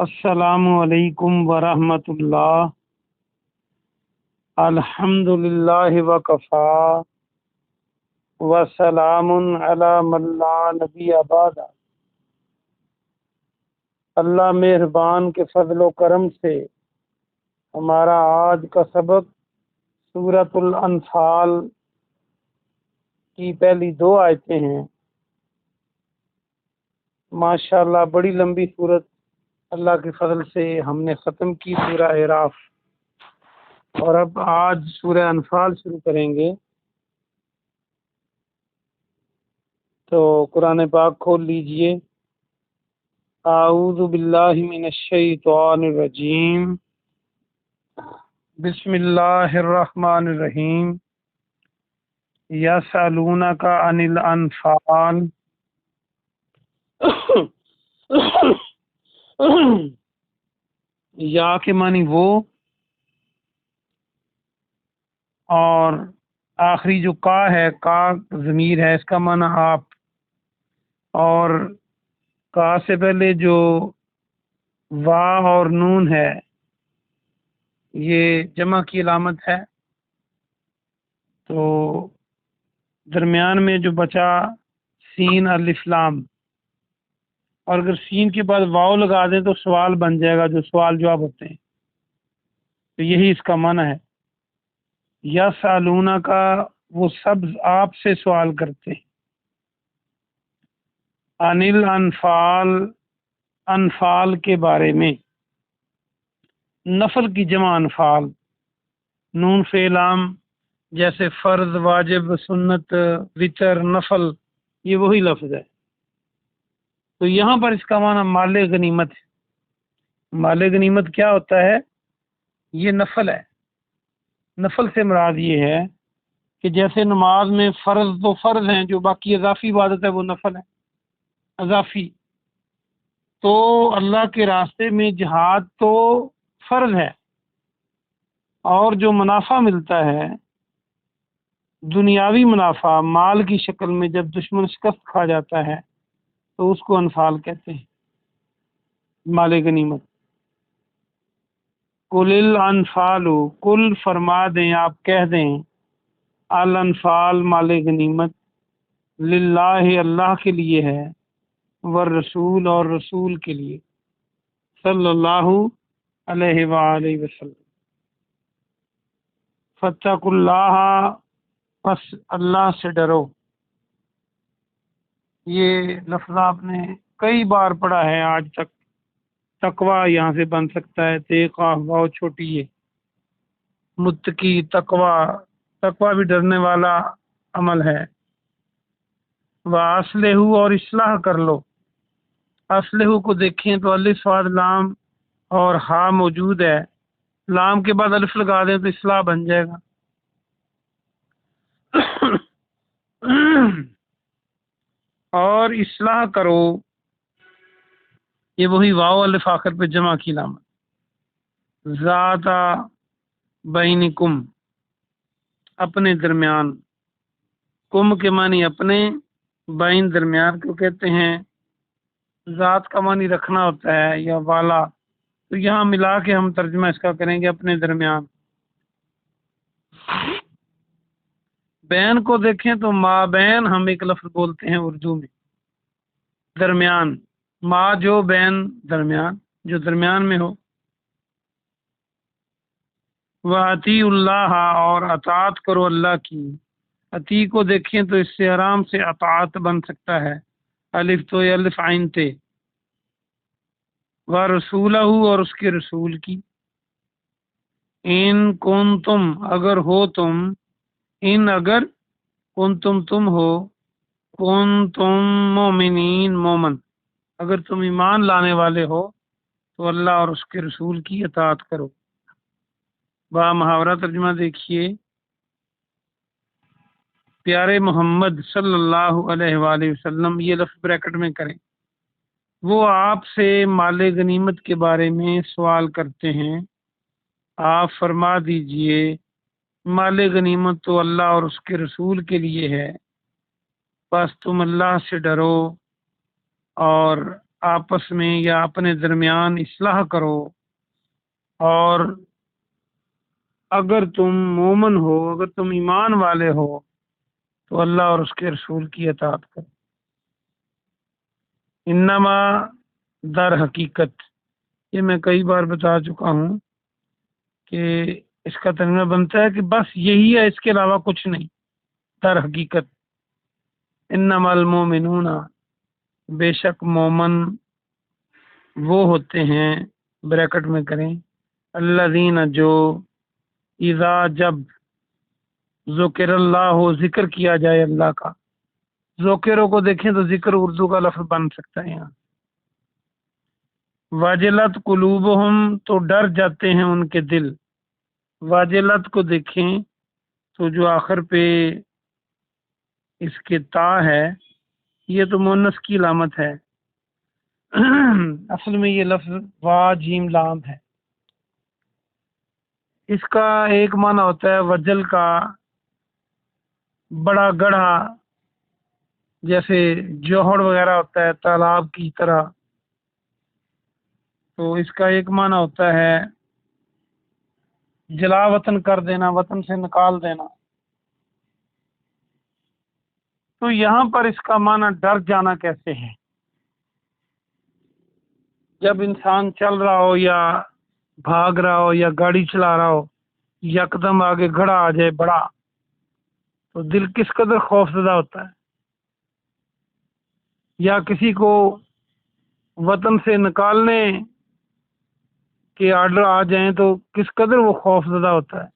السلام علیکم ورحمۃ اللہ۔ الحمد للہ وکفا وسلام علی من لا نبی بعد۔ اللہ مہربان کے فضل و کرم سے ہمارا آج کا سبق سورۃ الانفال کی پہلی 2 آیتیں ہیں۔ ماشاءاللہ بڑی لمبی سورت اللہ کے فضل سے ہم نے ختم کی، سورہ اعراف، اور اب آج سورہ انفال شروع کریں گے۔ تو قرآن پاک کھول لیجئے۔ اعوذ باللہ من الشیطان الرجیم، بسم اللہ الرحمن الرحیم۔ یسألونک عن الانفال، یا کے معنی وہ، اور آخری جو کا ہے، کا ضمیر ہے، اس کا معنی آپ، اور کا سے پہلے جو وا اور نون ہے یہ جمع کی علامت ہے، تو درمیان میں جو بچا سین الف لام، اور اگر سین کے بعد واو لگا دیں تو سوال بن جائے گا، جو سوال جواب ہوتے ہیں، تو یہی اس کا معنی ہے۔ یسألونک کا وہ سب آپ سے سوال کرتے ہیں، عن الانفال انفال کے بارے میں، نفل کی جمع انفال، نون فعل عام جیسے فرض، واجب، سنت، وتر، نفل، یہ وہی لفظ ہے۔ تو یہاں پر اس کا معنی مال غنیمت ہے۔ مال غنیمت کیا ہوتا ہے؟ یہ نفل ہے۔ نفل سے مراد یہ ہے کہ جیسے نماز میں فرض تو فرض ہیں، جو باقی اضافی عبادت ہے وہ نفل ہے، اضافی۔ تو اللہ کے راستے میں جہاد تو فرض ہے، اور جو منافع ملتا ہے دنیاوی منافع مال کی شکل میں، جب دشمن شکست کھا جاتا ہے تو اس کو انفال کہتے ہیں، مال غنیمت۔ قل الانفال، کل فرما دیں، آپ کہہ دیں، الانفال مال غنیمت، للہ اللہ کے لیے ہے، والرسول اور رسول کے لیے، صلی اللہ علیہ وآلہ وسلم۔ فاتقوا اللہ، پس اللہ سے ڈرو۔ یہ لفظ آپ نے کئی بار پڑھا ہے آج تک۔ تقوی یہاں سے بن سکتا ہے، تقوی بہت چھوٹی ہے، متقی، تقوی بھی ڈرنے والا عمل ہے۔ وَأَصْلِحُوا، اور اصلاح کر لو۔ اصلحو کو دیکھیں تو الف صاد لام اور ہا موجود ہے، لام کے بعد الف لگا دیں تو اصلاح بن جائے گا۔ اور اصلاح کرو، یہ وہی واو الف آخر پہ جمع کی علامت۔ ذات بینکم، اپنے درمیان، کم کے معنی اپنے، بین درمیان کو کہتے ہیں، ذات کا معنی رکھنا ہوتا ہے یا والا، تو یہاں ملا کے ہم ترجمہ اس کا کریں گے اپنے درمیان۔ بین کو دیکھیں تو ما بین ہم ایک لفظ بولتے ہیں اردو میں، درمیان، ما جو بین درمیان، جو درمیان میں ہو۔ وَأَطِیعُوا اللَّهَ، اور اطاعت کرو اللہ کی۔ اطیع کو دیکھیں تو اس سے آرام سے اطاعت بن سکتا ہے، الف تو یہ الف عین تے۔ وَرَسُولَهُ، اور اس کے رسول کی۔ ان کنتم، اگر ہو تم، ان اگر، کنتم تم ہو، کنتم مومنین مومن، اگر تم ایمان لانے والے ہو تو اللہ اور اس کے رسول کی اطاعت کرو۔ با محاورہ ترجمہ دیکھیے۔ پیارے محمد صلی اللہ علیہ وآلہ وسلم، یہ لفظ بریکٹ میں کریں، وہ آپ سے مال غنیمت کے بارے میں سوال کرتے ہیں، آپ فرما دیجئے مال غنیمت تو اللہ اور اس کے رسول کے لیے ہے، بس تم اللہ سے ڈرو اور آپس میں یا اپنے درمیان اصلاح کرو، اور اگر تم مومن ہو، اگر تم ایمان والے ہو تو اللہ اور اس کے رسول کی اطاعت کرو۔ انما در حقیقت، یہ میں کئی بار بتا چکا ہوں کہ اس کا ترجمہ بنتا ہے کہ بس یہی ہے، اس کے علاوہ کچھ نہیں۔ در حقیقت انما المومنون، بے شک مومن وہ ہوتے ہیں، بریکٹ میں کریں، الذین جو اذا جب ذکر اللہ ہو، ذکر کیا جائے اللہ کا۔ ذکروں کو دیکھیں تو ذکر اردو کا لفظ بن سکتا ہے یہاں۔ واجلت قلوبہم، تو ڈر جاتے ہیں ان کے دل۔ واجلت کو دیکھیں تو جو آخر پہ اس کے تا ہے، یہ تو مؤنث کی علامت ہے، اصل میں یہ لفظ وا جیم لام ہے۔ اس کا ایک معنی ہوتا ہے وجل کا، بڑا گڑھا، جیسے جوہر وغیرہ ہوتا ہے تالاب کی طرح، تو اس کا ایک معنی ہوتا ہے جلا وطن کر دینا، وطن سے نکال دینا۔ تو یہاں پر اس کا معنی ڈر جانا کیسے ہے؟ جب انسان چل رہا ہو یا بھاگ رہا ہو یا گاڑی چلا رہا ہو، یکدم آگے گھڑا آ جائے بڑا، تو دل کس قدر خوف زدہ ہوتا ہے۔ یا کسی کو وطن سے نکالنے کے آرڈر آ جائیں تو کس قدر وہ خوف زدہ ہوتا ہے۔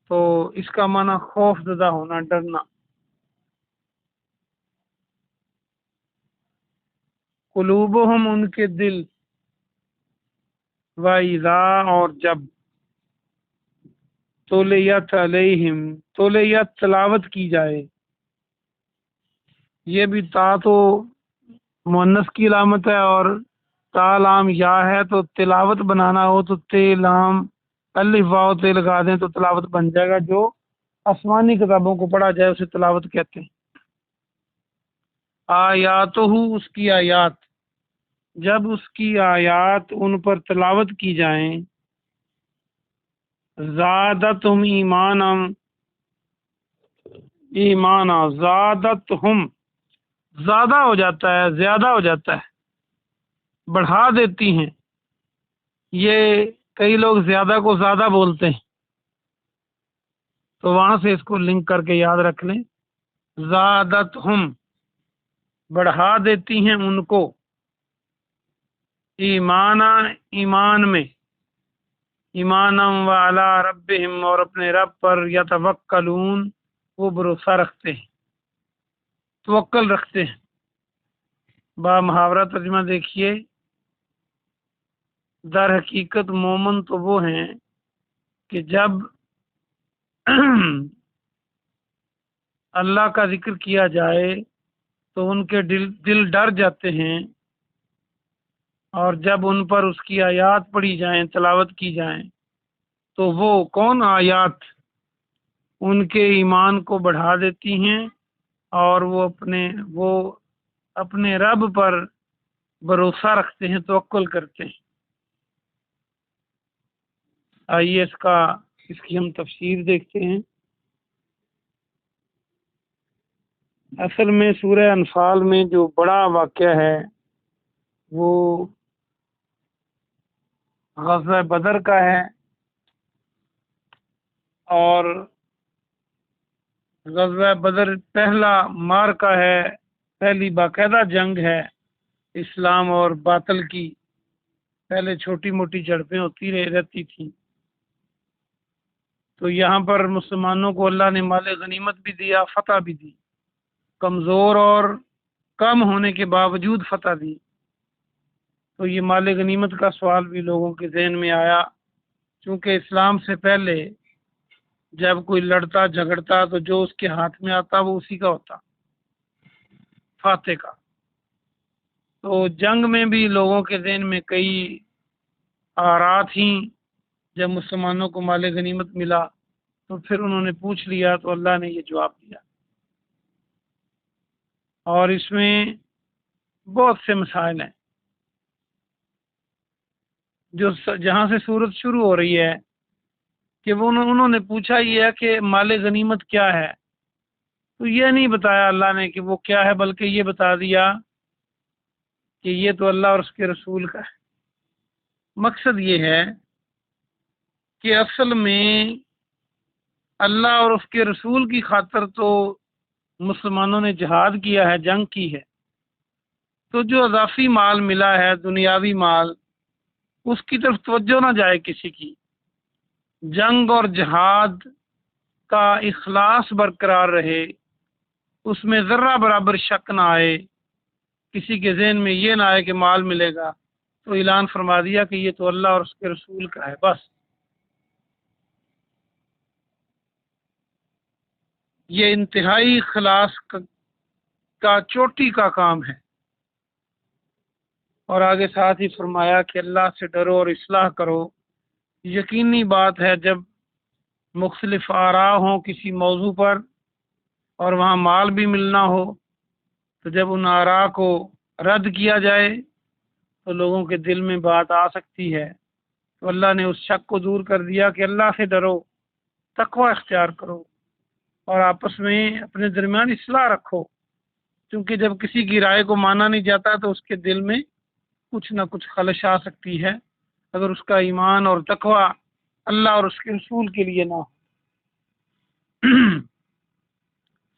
تو اس کا معنی خوف زدہ ہونا، ڈرنا۔ قلوبہم، ان کے دل، وَإِذَا، اور جب، تُلِيَتْ عَلَيْهِمْ، تُلِيَتْ تلاوت کی جائے۔ یہ بھی تا تو مؤنث کی علامت ہے، اور تا لام یا ہے، تو تلاوت بنانا ہو تو تے لام الف واو تے لگا دیں تو تلاوت بن جائے گا۔ جو آسمانی کتابوں کو پڑھا جائے اسے تلاوت کہتے ہیں۔ آیاتہ، اس کی آیات، جب اس کی آیات ان پر تلاوت کی جائیں، زادتہم ایمانا، ایمانا، زادتہم، زیادہ ہو جاتا ہے، زیادہ ہو جاتا ہے، بڑھا دیتی ہیں۔ یہ کئی لوگ زیادہ کو زیادہ بولتے ہیں، تو وہاں سے اس کو لنک کر کے یاد رکھ لیں، زادتہم، بڑھا دیتی ہیں ان کو، ایمانا، ایمان میں، ایمانا وعلی ربہم، اور اپنے رب پر، یتوکلون، وہ بھروسہ رکھتے ہیں، توکل رکھتے ہیں۔ با محاورہ ترجمہ دیکھیے، در حقیقت مومن تو وہ ہیں کہ جب اللہ کا ذکر کیا جائے تو ان کے دل ڈر جاتے ہیں، اور جب ان پر اس کی آیات پڑھی جائیں، تلاوت کی جائیں، تو وہ کون آیات ان کے ایمان کو بڑھا دیتی ہیں، اور وہ اپنے رب پر بھروسہ رکھتے ہیں، توکل کرتے ہیں۔ آئیے اس کی ہم تفسیر دیکھتے ہیں۔ اصل میں سورہ انفال میں جو بڑا واقعہ ہے وہ غزوہ بدر کا ہے، اور غزوہ بدر پہلا معرکہ ہے، پہلی باقاعدہ جنگ ہے اسلام اور باطل کی۔ پہلے چھوٹی موٹی جھڑپیں ہوتی رہتی تھیں، تو یہاں پر مسلمانوں کو اللہ نے مال غنیمت بھی دیا، فتح بھی دی، کمزور اور کم ہونے کے باوجود فتح دی۔ تو یہ مال غنیمت کا سوال بھی لوگوں کے ذہن میں آیا، چونکہ اسلام سے پہلے جب کوئی لڑتا جھگڑتا تو جو اس کے ہاتھ میں آتا وہ اسی کا ہوتا، فاتح کا۔ تو جنگ میں بھی لوگوں کے ذہن میں کئی آرات تھیں۔ جب مسلمانوں کو مال غنیمت ملا تو پھر انہوں نے پوچھ لیا تو اللہ نے یہ جواب دیا، اور اس میں بہت سے مسائل ہیں جو جہاں سے صورت شروع ہو رہی ہے کہ وہ انہوں نے پوچھا یہ ہے کہ مال غنیمت کیا ہے، تو یہ نہیں بتایا اللہ نے کہ وہ کیا ہے، بلکہ یہ بتا دیا کہ یہ تو اللہ اور اس کے رسول کا ہے۔ مقصد یہ ہے کہ اصل میں اللہ اور اس کے رسول کی خاطر تو مسلمانوں نے جہاد کیا ہے، جنگ کی ہے، تو جو اضافی مال ملا ہے دنیاوی مال، اس کی طرف توجہ نہ جائے کسی کی۔ جنگ اور جہاد کا اخلاص برقرار رہے، اس میں ذرہ برابر شک نہ آئے، کسی کے ذہن میں یہ نہ آئے کہ مال ملے گا، تو اعلان فرما دیا کہ یہ تو اللہ اور اس کے رسول کا ہے۔ بس یہ انتہائی اخلاص کا چوٹی کا کام ہے۔ اور آگے ساتھ ہی فرمایا کہ اللہ سے ڈرو اور اصلاح کرو۔ یقینی بات ہے جب مختلف آراء ہوں کسی موضوع پر اور وہاں مال بھی ملنا ہو، تو جب ان آراء کو رد کیا جائے تو لوگوں کے دل میں بات آ سکتی ہے، تو اللہ نے اس شک کو دور کر دیا کہ اللہ سے ڈرو، تقوی اختیار کرو اور آپس میں اپنے درمیان اصلاح رکھو، کیونکہ جب کسی کی رائے کو مانا نہیں جاتا تو اس کے دل میں کچھ نہ کچھ خلش آ سکتی ہے، اگر اس کا ایمان اور تقوی اللہ اور اس کے رسول کے لیے نہ ہو۔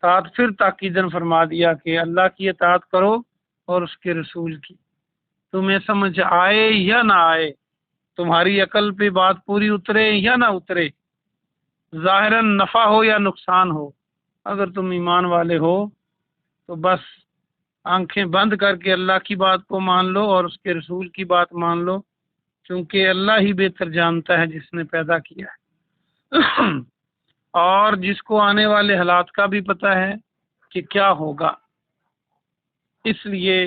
ساتھ پھر تاکیدن فرما دیا کہ اللہ کی اطاعت کرو اور اس کے رسول کی، تمہیں سمجھ آئے یا نہ آئے، تمہاری عقل پہ بات پوری اترے یا نہ اترے، ظاہراً نفع ہو یا نقصان ہو، اگر تم ایمان والے ہو تو بس آنکھیں بند کر کے اللہ کی بات کو مان لو اور اس کے رسول کی بات مان لو، کیونکہ اللہ ہی بہتر جانتا ہے جس نے پیدا کیا ہے اور جس کو آنے والے حالات کا بھی پتہ ہے کہ کیا ہوگا، اس لیے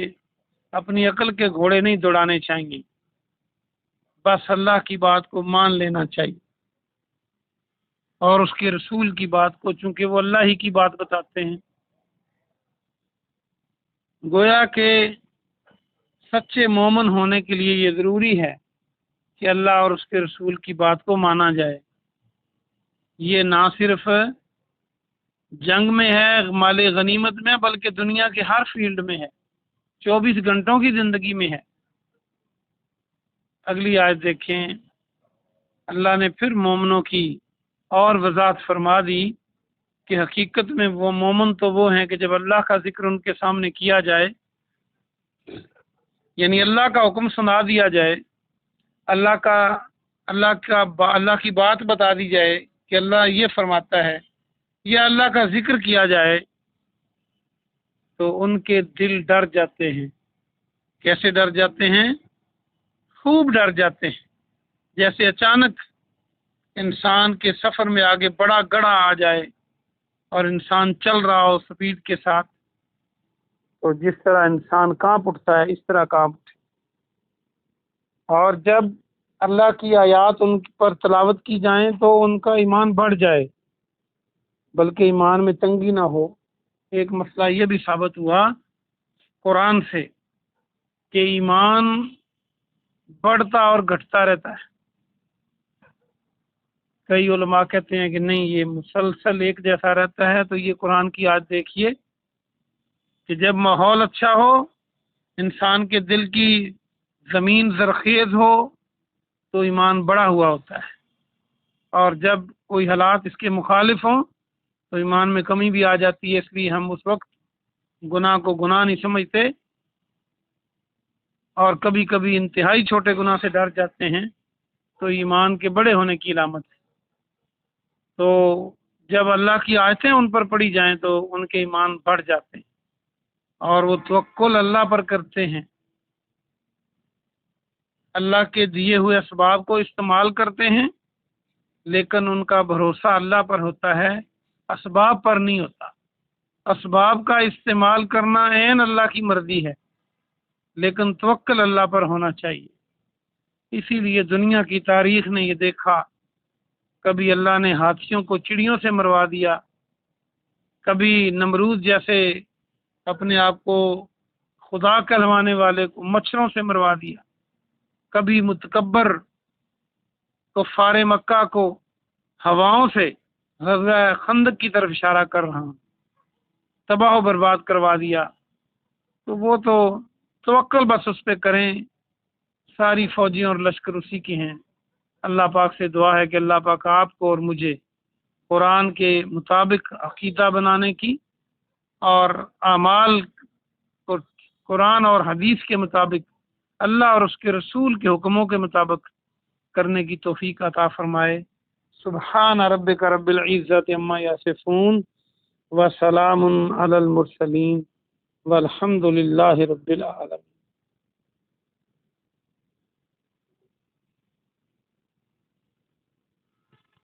اپنی عقل کے گھوڑے نہیں دوڑانے چاہیے، بس اللہ کی بات کو مان لینا چاہیے اور اس کے رسول کی بات کو، چونکہ وہ اللہ ہی کی بات بتاتے ہیں۔ گویا کہ سچے مومن ہونے کے لیے یہ ضروری ہے کہ اللہ اور اس کے رسول کی بات کو مانا جائے۔ یہ نہ صرف جنگ میں ہے، مال غنیمت میں، بلکہ دنیا کے ہر فیلڈ میں ہے، 24 گھنٹوں کی زندگی میں ہے۔ اگلی آیت دیکھیں، اللہ نے پھر مومنوں کی اور وضاحت فرما دی کہ حقیقت میں وہ مومن تو وہ ہیں کہ جب اللہ کا ذکر ان کے سامنے کیا جائے، یعنی اللہ کا حکم سنا دیا جائے، اللہ کی بات بتا دی جائے کہ اللہ یہ فرماتا ہے، یا اللہ کا ذکر کیا جائے، تو ان کے دل ڈر جاتے ہیں۔ کیسے ڈر جاتے ہیں؟ خوب ڈر جاتے ہیں، جیسے اچانک انسان کے سفر میں آگے بڑا گڑھا آ جائے اور انسان چل رہا ہو سپیڈ کے ساتھ، تو جس طرح انسان کانپ اٹھتا ہے اس طرح کانپ اٹھے۔ اور جب اللہ کی آیات ان پر تلاوت کی جائیں تو ان کا ایمان بڑھ جائے، بلکہ ایمان میں تنگی نہ ہو۔ ایک مسئلہ یہ بھی ثابت ہوا قرآن سے کہ ایمان بڑھتا اور گھٹتا رہتا ہے۔ کئی علماء کہتے ہیں کہ نہیں، یہ مسلسل ایک جیسا رہتا ہے، تو یہ قرآن کی آیت دیکھیے کہ جب ماحول اچھا ہو، انسان کے دل کی زمین زرخیز ہو، تو ایمان بڑا ہوا ہوتا ہے، اور جب کوئی حالات اس کے مخالف ہوں تو ایمان میں کمی بھی آ جاتی ہے۔ اس لیے ہم اس وقت گناہ کو گناہ نہیں سمجھتے اور کبھی کبھی انتہائی چھوٹے گناہ سے ڈر جاتے ہیں، تو ایمان کے بڑے ہونے کی علامت ہے۔ تو جب اللہ کی آیتیں ان پر پڑھی جائیں تو ان کے ایمان بڑھ جاتے ہیں اور وہ توکل اللہ پر کرتے ہیں، اللہ کے دیے ہوئے اسباب کو استعمال کرتے ہیں، لیکن ان کا بھروسہ اللہ پر ہوتا ہے، اسباب پر نہیں ہوتا۔ اسباب کا استعمال کرنا عین اللہ کی مرضی ہے، لیکن توکل اللہ پر ہونا چاہیے۔ اسی لیے دنیا کی تاریخ نے یہ دیکھا، کبھی اللہ نے ہاتھیوں کو چڑیوں سے مروا دیا، کبھی نمرود جیسے اپنے آپ کو خدا کہلوانے والے کو مچھروں سے مروا دیا، کبھی متکبر کفار مکہ کو ہواؤں سے غزوہ خندق کی طرف اشارہ کر رہا ہوں، تباہ و برباد کروا دیا۔ تو وہ تو توکل بس اس پہ کریں، ساری فوجیاں اور لشکر اسی کی ہیں۔ اللہ پاک سے دعا ہے کہ اللہ پاک آپ کو اور مجھے قرآن کے مطابق عقیدہ بنانے کی اور اعمال کو قرآن اور حدیث کے مطابق اللہ اور اس کے رسول کے حکموں کے مطابق کرنے کی توفیق عطا فرمائے۔ سبحان ربک رب العزت عما یصفون وسلام علی المرسلین والحمد للہ رب العالمین۔